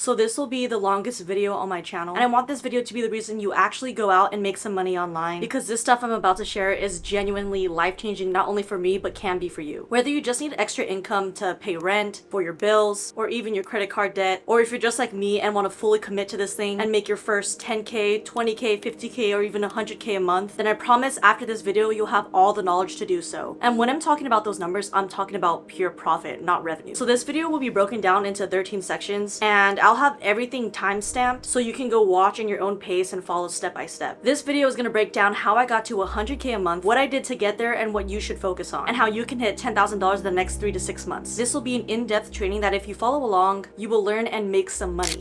So this will be the longest video on my channel, and I want this video to be the reason you actually go out and make some money online, because this stuff I'm about to share is genuinely life-changing, not only for me but can be for you. Whether you just need extra income to pay rent, for your bills, or even your credit card debt, or if you're just like me and want to fully commit to this thing and make your first 10k, 20k, 50k, or even 100k a month, then I promise after this video you'll have all the knowledge to do so. And when I'm talking about those numbers, I'm talking about pure profit, not revenue. So this video will be broken down into 13 sections, and I'll have everything timestamped so you can go watch in your own pace and follow step by step. This video is going to break down how I got to 100k a month, what I did to get there, and what you should focus on, and how you can hit $10,000 in the next 3 to 6 months. This will be an in-depth training that if you follow along, you will learn and make some money.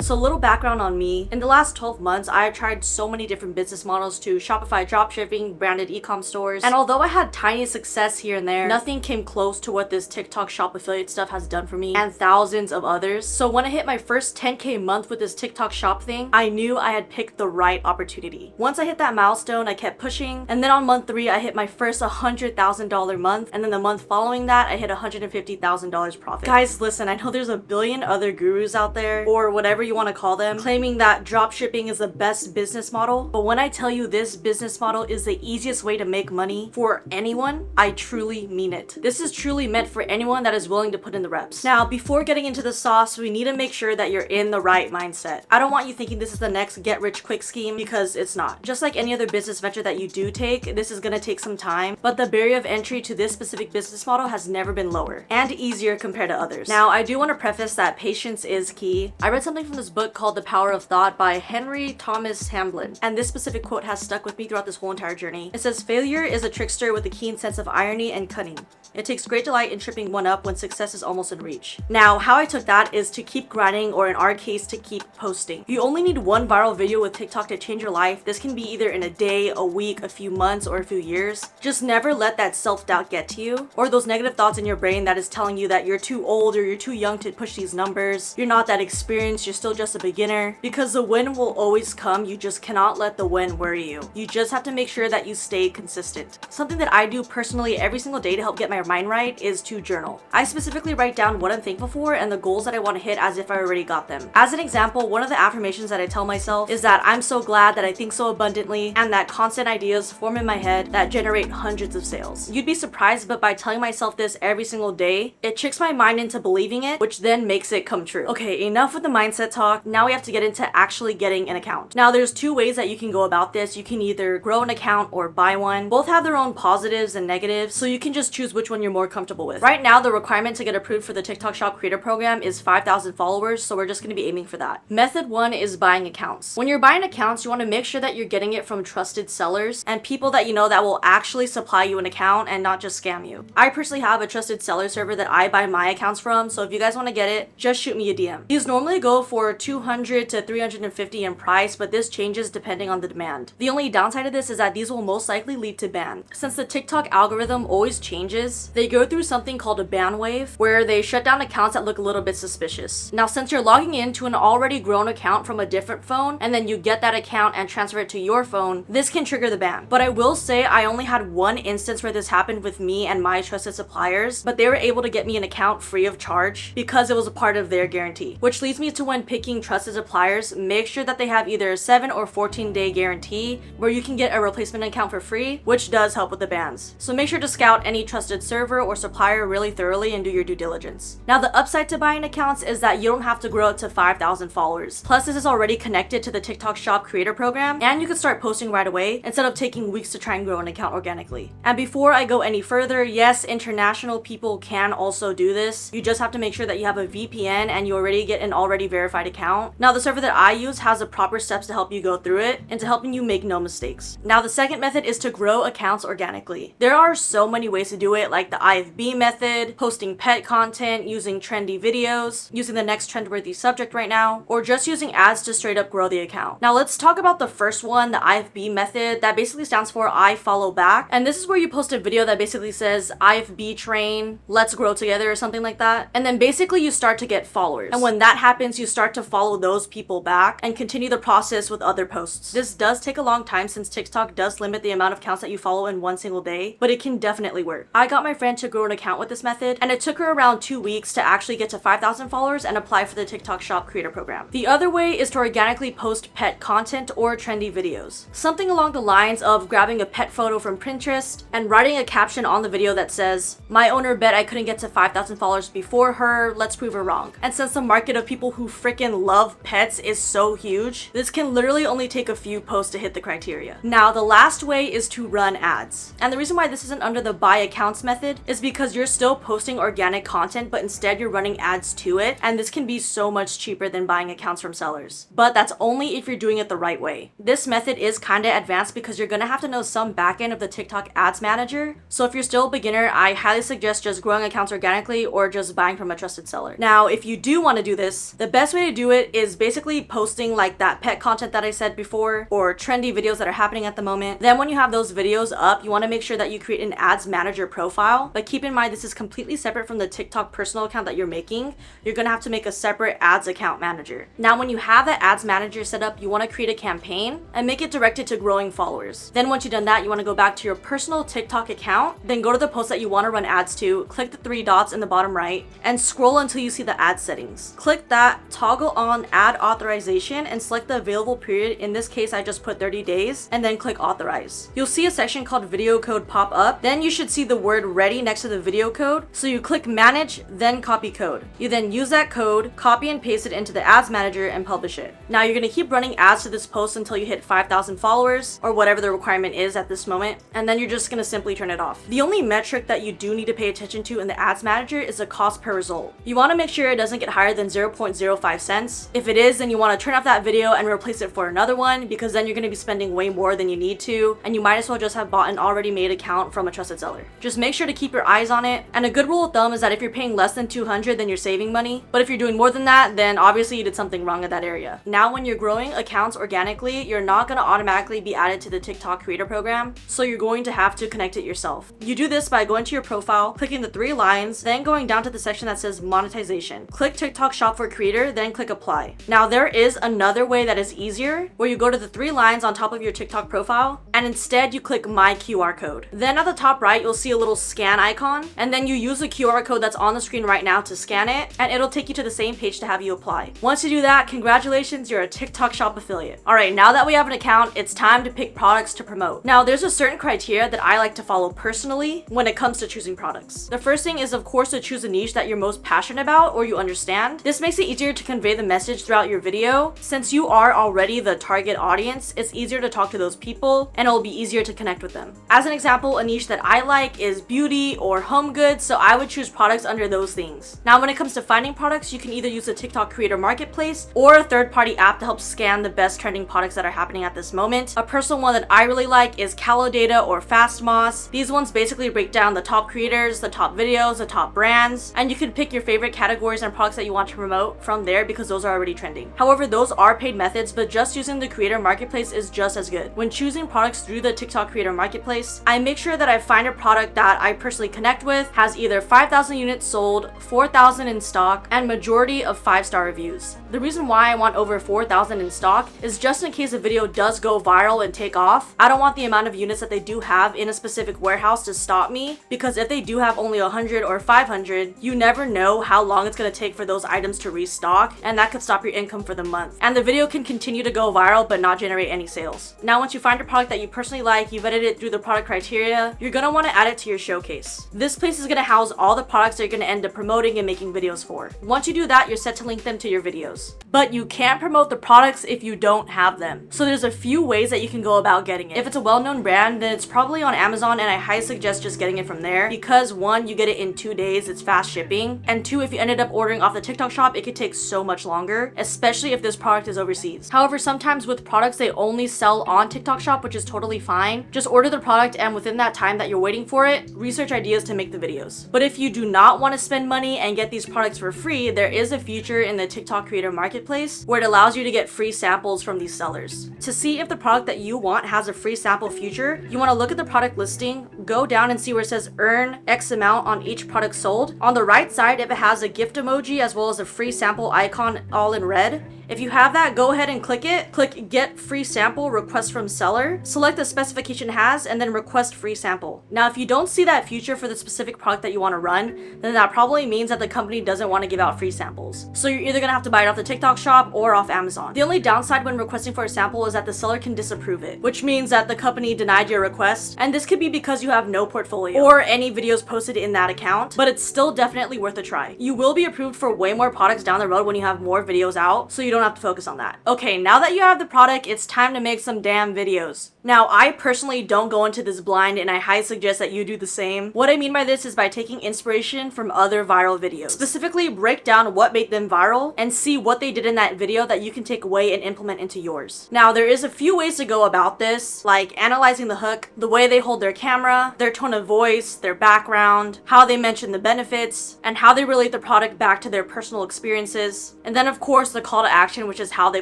So a little background on me. In the last 12 months, I have tried so many different business models to Shopify dropshipping, branded e-com stores, and although I had tiny success here and there, nothing came close to what this TikTok shop affiliate stuff has done for me and thousands of others. So when I hit my first 10k a month with this TikTok shop thing, I knew I had picked the right opportunity. Once I hit that milestone, I kept pushing, and then on month 3, I hit my first $100,000 month, and then the month following that, I hit $150,000 profit. Guys, listen, I know there's a billion other gurus out there, or whatever you want to call them, claiming that dropshipping is the best business model, but when I tell you this business model is the easiest way to make money for anyone, I truly mean it. This is truly meant for anyone that is willing to put in the reps. Now, before getting into the sauce, we need to make sure that you're in the right mindset. I don't want you thinking this is the next get-rich-quick scheme, because it's not. Just like any other business venture that you do take, this is gonna take some time, but the barrier of entry to this specific business model has never been lower and easier compared to others. Now, I do want to preface that patience is key. I read something from this book called The Power of Thought by Henry Thomas Hamblin, and this specific quote has stuck with me throughout this whole entire journey. It says, "Failure is a trickster with a keen sense of irony and cunning. It takes great delight in tripping one up when success is almost in reach." Now, how I took that is to keep grinding, or in our case, to keep posting. You only need one viral video with TikTok to change your life. This can be either in a day, a week, a few months, or a few years. Just never let that self-doubt get to you, or those negative thoughts in your brain that is telling you that you're too old or you're too young to push these numbers. You're not that experienced, you're still just a beginner. Because the win will always come, you just cannot let the win worry you. You just have to make sure that you stay consistent. Something that I do personally every single day to help get my mind right is to journal. I specifically write down what I'm thankful for and the goals that I want to hit as if I already got them. As an example, one of the affirmations that I tell myself is that I'm so glad that I think so abundantly, and that constant ideas form in my head that generate hundreds of sales. You'd be surprised, but by telling myself this every single day, it tricks my mind into believing it, which then makes it come true. Okay, enough with the mindset talk. Now we have to get into actually getting an account. Now, there's two ways that you can go about this. You can either grow an account or buy one. Both have their own positives and negatives, so you can just choose which one you're more comfortable with. Right now, the requirement to get approved for the TikTok Shop Creator Program is 5,000 followers, so we're just going to be aiming for that. Method 1 is buying accounts. When you're buying accounts, you want to make sure that you're getting it from trusted sellers and people that you know that will actually supply you an account and not just scam you. I personally have a trusted seller server that I buy my accounts from, so if you guys want to get it, just shoot me a DM. These normally go for $200 to $350 in price, but this changes depending on the demand. The only downside of this is that these will most likely lead to ban. Since the TikTok algorithm always changes, they go through something called a ban wave, where they shut down accounts that look a little bit suspicious. Now, since you're logging into an already grown account from a different phone, and then you get that account and transfer it to your phone, this can trigger the ban. But I will say I only had one instance where this happened with me and my trusted suppliers, but they were able to get me an account free of charge because it was a part of their guarantee. Which leads me to, when picking trusted suppliers, make sure that they have either a 7 or 14-day guarantee where you can get a replacement account for free, which does help with the bans. So make sure to scout any trusted server or supplier really thoroughly and do your due diligence. Now, the upside to buying accounts is that you don't have to grow up to 5,000 followers. Plus, this is already connected to the TikTok Shop Creator Program, and you can start posting right away instead of taking weeks to try and grow an account organically. And before I go any further, yes, international people can also do this. You just have to make sure that you have a VPN and you already get an already verified account. Now, the server that I use has the proper steps to help you go through it and to helping you make no mistakes. Now, the second method is to grow accounts organically. There are so many ways to do it, like the IFB method, posting pet content, using trendy videos, using the next trendworthy subject right now, or just using ads to straight up grow the account. Now, let's talk about the first one, the IFB method. That basically stands for I follow back. And this is where you post a video that basically says IFB train, let's grow together, or something like that. And then basically you start to get followers. And when that happens, you start start to follow those people back and continue the process with other posts. This does take a long time since TikTok does limit the amount of accounts that you follow in one single day, but it can definitely work. I got my friend to grow an account with this method, and it took her around 2 weeks to actually get to 5,000 followers and apply for the TikTok Shop Creator Program. The other way is to organically post pet content or trendy videos. Something along the lines of grabbing a pet photo from Pinterest and writing a caption on the video that says, "My owner bet I couldn't get to 5,000 followers before her, let's prove her wrong." And since the market of people who freaking love pets is so huge, this can literally only take a few posts to hit the criteria. Now, the last way is to run ads. And the reason why this isn't under the buy accounts method is because you're still posting organic content, but instead you're running ads to it, and this can be so much cheaper than buying accounts from sellers. But that's only if you're doing it the right way. This method is kinda advanced because you're gonna have to know some backend of the TikTok Ads Manager. So if you're still a beginner, I highly suggest just growing accounts organically or just buying from a trusted seller. Now, if you do want to do this, the best way to do it is basically posting like that pet content that I said before, or trendy videos that are happening at the moment. Then when you have those videos up, you want to make sure that you create an Ads Manager profile. But keep in mind, this is completely separate from the TikTok personal account that you're making. You're gonna have to make a separate ads account manager. Now, when you have that Ads Manager set up, you want to create a campaign and make it directed to growing followers. Then once you've done that, you want to go back to your personal TikTok account, then go to the post that you want to run ads to, click the 3 dots in the bottom right, and scroll until you see the ad settings. Click that, toggle on ad authorization, and select the available period. In this case, I just put 30 days, and then click authorize. You'll see a section called video code pop up. Then you should see the word ready next to the video code. So you click manage, then copy code. You then use that code, copy and paste it into the Ads Manager, and publish it. Now you're gonna keep running ads to this post until you hit 5,000 followers, or whatever the requirement is at this moment, and then you're just gonna simply turn it off. The only metric that you do need to pay attention to in the Ads Manager is the cost per result. You want to make sure it doesn't get higher than 0.05 cents. If it is, then you want to turn off that video and replace it for another one, because then you're going to be spending way more than you need to, and you might as well just have bought an already made account from a trusted seller. Just make sure to keep your eyes on it, and a good rule of thumb is that if you're paying less than 200, then you're saving money, but if you're doing more than that, then obviously you did something wrong in that area. Now, when you're growing accounts organically, you're not going to automatically be added to the TikTok Creator Program, so you're going to have to connect it yourself. You do this by going to your profile, clicking the 3 lines, then going down to the section that says monetization. Click TikTok Shop for Creator, then click apply. Now, there is another way that is easier, where you go to the 3 lines on top of your TikTok profile, and instead you click my QR code. Then at the top right, you'll see a little scan icon, and then you use the QR code that's on the screen right now to scan it, and it'll take you to the same page to have you apply. Once you do that, congratulations, you're a TikTok Shop affiliate. Alright, now that we have an account, it's time to pick products to promote. Now, there's a certain criteria that I like to follow personally when it comes to choosing products. The first thing is, of course, to choose a niche that you're most passionate about or you understand. This makes it easier to convey the message throughout your video. Since you are already the target audience, it's easier to talk to those people and it'll be easier to connect with them. As an example, a niche that I like is beauty or home goods, so I would choose products under those things. Now, when it comes to finding products, you can either use the TikTok Creator Marketplace or a third-party app to help scan the best trending products that are happening at this moment. A personal one that I really like is Calodata or Fastmoss. These ones basically break down the top creators, the top videos, the top brands, and you can pick your favorite categories and products that you want to promote from there because those are already trending. However, those are paid methods, but just using the Creator Marketplace is just as good. When choosing products through the TikTok Creator Marketplace, I make sure that I find a product that I personally connect with, has either 5,000 units sold, 4,000 in stock, and majority of 5-star reviews. The reason why I want over 4,000 in stock is just in case a video does go viral and take off. I don't want the amount of units that they do have in a specific warehouse to stop me, because if they do have only 100 or 500, you never know how long it's going to take for those items to restock, and that could stop your income for the month. And the video can continue to go viral but not generate any sales. Now, once you find a product that you personally like, you vetted it through the product criteria, you're going to want to add it to your showcase. This place is going to house all the products that you're going to end up promoting and making videos for. Once you do that, you're set to link them to your videos. But you can't promote the products if you don't have them. So there's a few ways that you can go about getting it. If it's a well-known brand, then it's probably on Amazon, and I highly suggest just getting it from there, because 1, you get it in 2 days, it's fast shipping, and 2, if you ended up ordering off the TikTok Shop, it could take so much longer, especially if this product is overseas. However, sometimes with products, they only sell on TikTok Shop, which is totally fine. Just order the product, and within that time that you're waiting for it, research ideas to make the videos. But if you do not want to spend money and get these products for free, there is a feature in the TikTok Creator Marketplace where it allows you to get free samples from these sellers. To see if the product that you want has a free sample feature, you want to look at the product listing, go down and see where it says earn X amount on each product sold. On the right side, if it has a gift emoji as well as a free sample icon icon all in red. If you have that, go ahead and click it. Click Get Free Sample, Request from Seller. Select the specification it has, and then request free sample. Now, if you don't see that feature for the specific product that you want to run, then that probably means that the company doesn't want to give out free samples. So you're either gonna have to buy it off the TikTok shop or off Amazon. The only downside when requesting for a sample is that the seller can disapprove it, which means that the company denied your request, and this could be because you have no portfolio or any videos posted in that account, but it's still definitely worth a try. You will be approved for way more products down the road when you have more videos out, so you don't have to focus on that. Okay, now that you have the product, it's time to make some damn videos. Now, I personally don't go into this blind, and I highly suggest that you do the same. What I mean by this is by taking inspiration from other viral videos. Specifically, break down what made them viral and see what they did in that video that you can take away and implement into yours. Now, there is a few ways to go about this, like analyzing the hook, the way they hold their camera, their tone of voice, their background, how they mention the benefits, and how they relate the product back to their personal experiences. And then, of course, the call to action, which is how they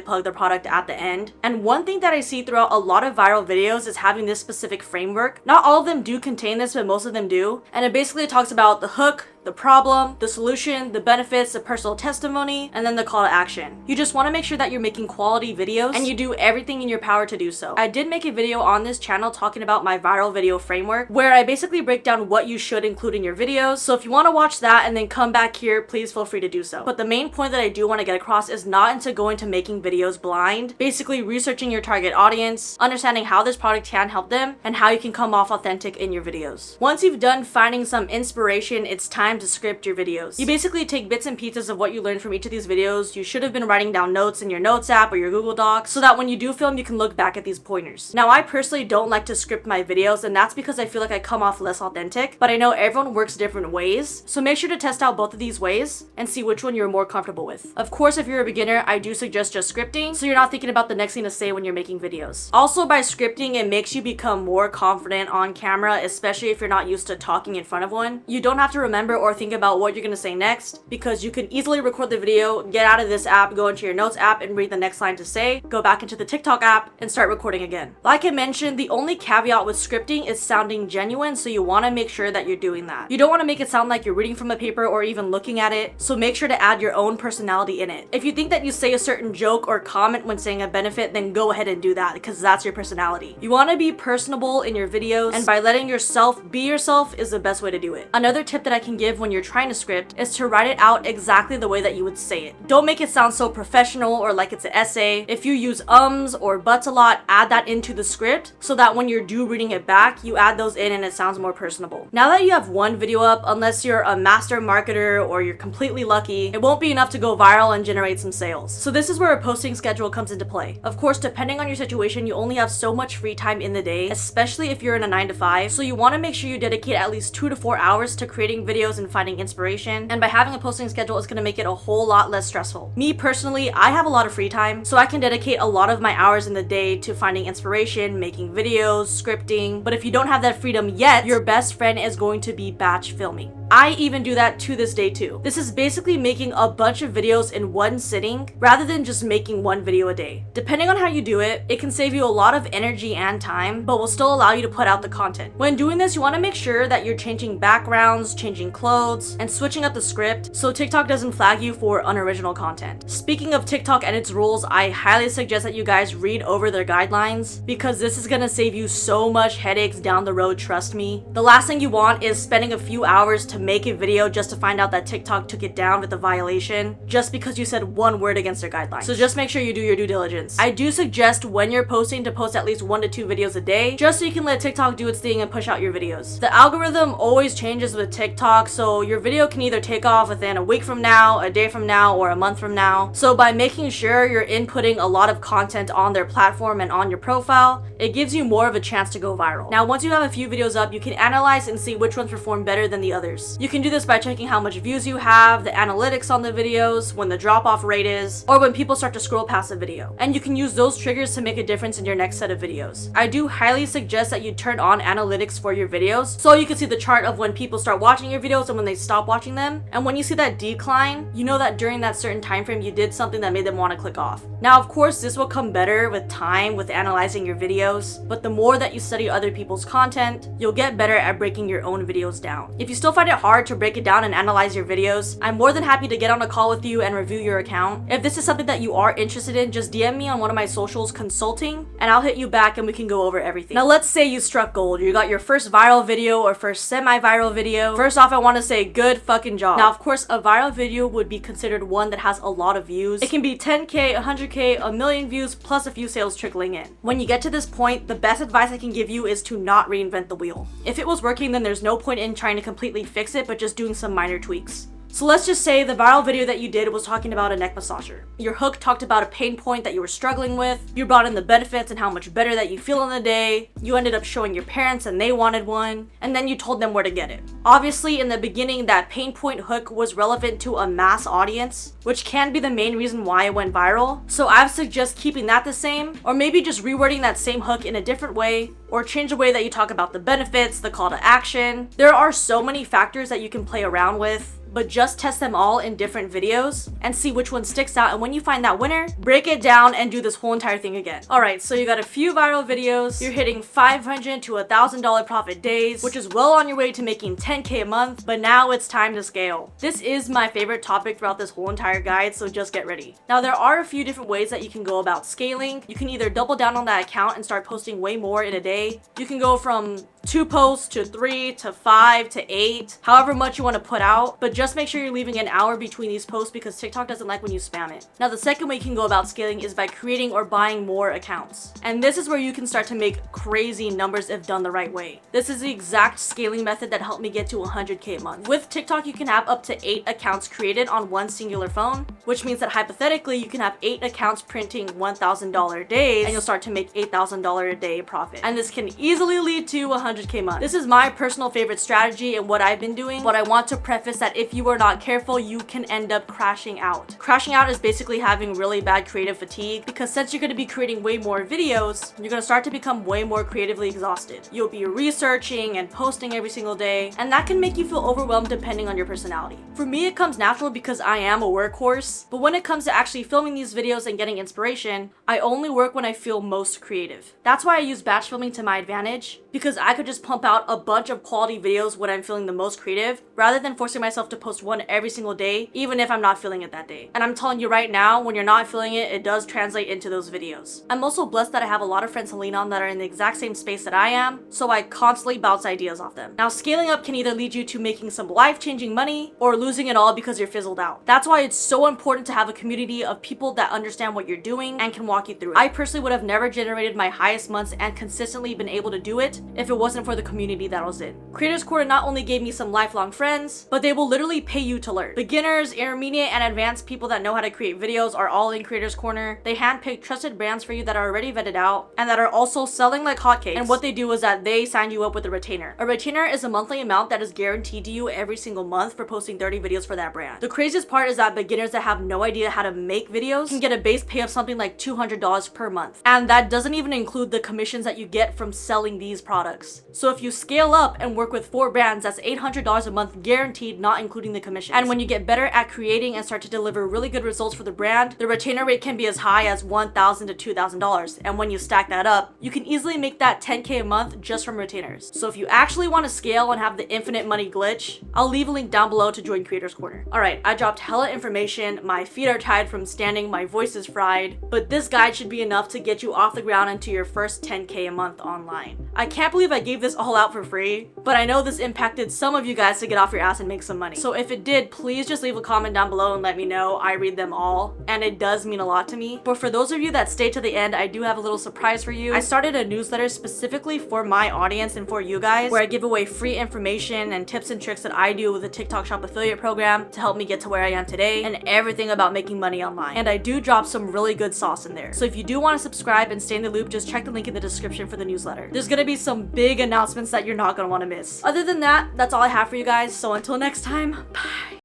plug the product at the end. And one thing that I see throughout a lot of viral videos is having this specific framework. Not all of them do contain this, but most of them do. And it basically talks about the hook, the problem, the solution, the benefits, the personal testimony, and then the call to action. You just want to make sure that you're making quality videos and you do everything in your power to do so. I did make a video on this channel talking about my viral video framework, where I basically break down what you should include in your videos. So if you want to watch that and then come back here, please feel free to do so. But the main point that I do want to get across is not into going to making videos blind, basically researching your target audience, understanding how this product can help them, and how you can come off authentic in your videos. Once you've done finding some inspiration, it's time to script your videos. You basically take bits and pieces of what you learned from each of these videos. You should have been writing down notes in your notes app or your Google Docs so that when you do film, you can look back at these pointers. Now, I personally don't like to script my videos, and that's because I feel like I come off less authentic, but I know everyone works different ways, so make sure to test out both of these ways and see which one you're more comfortable with. Of course, if you're a beginner, I do suggest just scripting, so you're not thinking about the next thing to say when you're making videos. Also, by scripting, it makes you become more confident on camera, especially if you're not used to talking in front of one. You don't have to remember or think about what you're gonna say next, because you can easily record the video, get out of this app, go into your notes app and read the next line to say, go back into the TikTok app and start recording again. Like I mentioned, the only caveat with scripting is sounding genuine, so you want to make sure that you're doing that. You don't want to make it sound like you're reading from a paper or even looking at it, so make sure to add your own personality in it. If you think that you say a certain joke or comment when saying a benefit, then go ahead and do that, because that's your personality. You want to be personable in your videos, and by letting yourself be yourself is the best way to do it. Another tip that I can give when you're trying to script is to write it out exactly the way that you would say it. Don't make it sound so professional or like it's an essay. If you use ums or buts a lot, add that into the script so that when you're reading it back, you add those in and it sounds more personable. Now that you have one video up, unless you're a master marketer or you're completely lucky, it won't be enough to go viral and generate some sales. So this is where a posting schedule comes into play. Of course, depending on your situation, you only have so much free time in the day, especially if you're in a 9 to 5. So you want to make sure you dedicate at least 2 to 4 hours to creating videos and finding inspiration. And by having a posting schedule, it's going to make it a whole lot less stressful. Me personally, I have a lot of free time, so I can dedicate a lot of my hours in the day to finding inspiration, making videos, scripting. But if you don't have that freedom yet, your best friend is going to be batch filming. I even do that to this day too. This is basically making a bunch of videos in one sitting rather than just making one video a day. Depending on how you do it, it can save you a lot of energy and time, but will still allow you to put out the content. When doing this, you want to make sure that you're changing backgrounds, changing clothes, and switching up the script so TikTok doesn't flag you for unoriginal content. Speaking of TikTok and its rules, I highly suggest that you guys read over their guidelines, because this is gonna save you so much headaches down the road, trust me. The last thing you want is spending a few hours to make a video just to find out that TikTok took it down with a violation just because you said one word against their guidelines. So just make sure you do your due diligence. I do suggest when you're posting to post at least 1 to 2 videos a day, just so you can let TikTok do its thing and push out your videos. The algorithm always changes with TikTok, so your video can either take off within a week from now, a day from now, or a month from now. So by making sure you're inputting a lot of content on their platform and on your profile, it gives you more of a chance to go viral. Now, once you have a few videos up, you can analyze and see which ones perform better than the others. You can do this by checking how much views you have, the analytics on the videos, when the drop-off rate is, or when people start to scroll past the video. And you can use those triggers to make a difference in your next set of videos. I do highly suggest that you turn on analytics for your videos so you can see the chart of when people start watching your videos and when they stop watching them. And when you see that decline, you know that during that certain time frame you did something that made them want to click off. Now, of course, this will come better with time with analyzing your videos, but the more that you study other people's content, you'll get better at breaking your own videos down. If you still find it it hard to break it down and analyze your videos, I'm more than happy to get on a call with you and review your account. If this is something that you are interested in, just DM me on one of my socials consulting and I'll hit you back and we can go over everything. Now let's say you struck gold. You got your first viral video or first semi-viral video. First off, I want to say good fucking job. Now of course, a viral video would be considered one that has a lot of views. It can be 10k, 100k, a million views plus a few sales trickling in. When you get to this point, the best advice I can give you is to not reinvent the wheel. If it was working, then there's no point in trying to completely fix it, but just doing some minor tweaks. So let's just say the viral video that you did was talking about a neck massager. Your hook talked about a pain point that you were struggling with. You brought in the benefits and how much better that you feel in the day. You ended up showing your parents and they wanted one. And then you told them where to get it. Obviously, in the beginning, that pain point hook was relevant to a mass audience, which can be the main reason why it went viral. So I suggest keeping that the same, or maybe just rewording that same hook in a different way, or change the way that you talk about the benefits, the call to action. There are so many factors that you can play around with, but just test them all in different videos and see which one sticks out, and when you find that winner, break it down and do this whole entire thing again. Alright, so you got a few viral videos, you're hitting $500 to $1,000 profit days, which is well on your way to making 10k a month, but now it's time to scale. This is my favorite topic throughout this whole entire guide, so just get ready. Now there are a few different ways that you can go about scaling. You can either double down on that account and start posting way more in a day. You can go from 2 posts to 3 to 5 to 8, however much you want to put out, but just make sure you're leaving an hour between these posts because TikTok doesn't like when you spam it. Now the second way you can go about scaling is by creating or buying more accounts. And this is where you can start to make crazy numbers if done the right way. This is the exact scaling method that helped me get to 100k a month. With TikTok, you can have up to 8 accounts created on one singular phone, which means that hypothetically you can have 8 accounts printing $1,000 days and you'll start to make $8,000 a day profit. And this can easily lead to 100k a month. This is my personal favorite strategy and what I've been doing, but I want to preface that if you are not careful, you can end up crashing out. Crashing out is basically having really bad creative fatigue, because since you're going to be creating way more videos, you're going to start to become way more creatively exhausted. You'll be researching and posting every single day, and that can make you feel overwhelmed depending on your personality. For me, it comes natural because I am a workhorse, but when it comes to actually filming these videos and getting inspiration, I only work when I feel most creative. That's why I use batch filming to my advantage, because I could just pump out a bunch of quality videos when I'm feeling the most creative, rather than forcing myself to post one every single day, even if I'm not feeling it that day. And I'm telling you right now, when you're not feeling it, it does translate into those videos. I'm also blessed that I have a lot of friends to lean on that are in the exact same space that I am, so I constantly bounce ideas off them. Now, scaling up can either lead you to making some life-changing money or losing it all because you're fizzled out. That's why it's so important to have a community of people that understand what you're doing and can walk you through it. I personally would have never generated my highest months and consistently been able to do it if it wasn't for the community that I was in. Creators Corner not only gave me some lifelong friends, but they will literally pay you to learn. Beginners, intermediate, and advanced people that know how to create videos are all in Creators Corner. They handpick trusted brands for you that are already vetted out and that are also selling like hotcakes. And what they do is that they sign you up with a retainer. A retainer is a monthly amount that is guaranteed to you every single month for posting 30 videos for that brand. The craziest part is that beginners that have no idea how to make videos can get a base pay of something like $200 per month. And that doesn't even include the commissions that you get from selling these products. So if you scale up and work with 4 brands, that's $800 a month guaranteed, not including the commissions. And when you get better at creating and start to deliver really good results for the brand, the retainer rate can be as high as $1,000 to $2,000. And when you stack that up, you can easily make that 10k a month just from retainers. So if you actually want to scale and have the infinite money glitch, I'll leave a link down below to join Creators Corner. Alright, I dropped hella information, my feet are tired from standing, my voice is fried, but this guide should be enough to get you off the ground into your first 10k a month online. I can't believe I gave this all out for free, but I know this impacted some of you guys to get off your ass and make some money. So if it did, please just leave a comment down below and let me know. I read them all, and it does mean a lot to me. But for those of you that stay to the end, I do have a little surprise for you. I started a newsletter specifically for my audience and for you guys, where I give away free information and tips and tricks that I do with the TikTok Shop affiliate program to help me get to where I am today, and everything about making money online. And I do drop some really good sauce in there. So if you do want to subscribe and stay in the loop, just check the link in the description for the newsletter. There's gonna be some big announcements that you're not gonna want to miss. Other than that, that's all I have for you guys. So until next time, bye.